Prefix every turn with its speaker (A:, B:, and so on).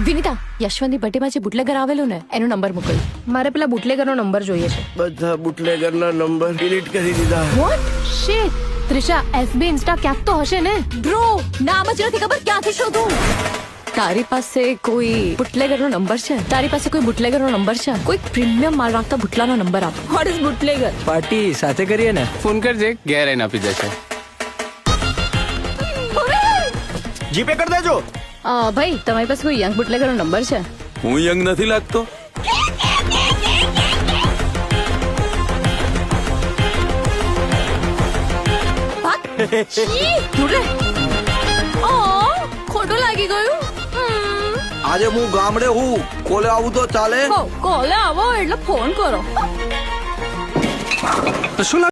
A: વિનીતા, યશવંતની બર્થડેમાં જે બુટલેગર આવેલો ને એનો નંબર મોકલ.
B: મારે પેલા બુટલેગરનો નંબર જોઈએ છે.
C: બધા બુટલેગરના નંબર ડિલીટ કરી દીધા.
B: What shit. Trisha, FB Insta ક્યાંક તો હશે ને?
A: બ્રો, નામ જ નથી ખબર, ક્યાંથી શોધું? તારી પાસે કોઈ બુટલેગરનો નંબર છે? તારી પાસે કોઈ બુટલેગરનો નંબર છે? કોઈ પ્રીમિયમ માલ રાખતા બુટલાનો નંબર આપ. What is bootlegger?
D: પાર્ટી સાથે કરીએ ને.
E: ફોન કરજે, ઘેર આવીને આપી જશે.
C: જીપે કરી દેજો.
A: ભાઈ, તમારી પાસે કોઈ યંગ બુટલેગરનો નંબર છે?
F: હું યંગ નથી લાગતો.
A: ખોટું લાગી ગયું.
F: આજે હું ગામડે હું કોલે આવું તો ચાલે.
A: કોલે આવો એટલે ફોન કરો.
E: તો શું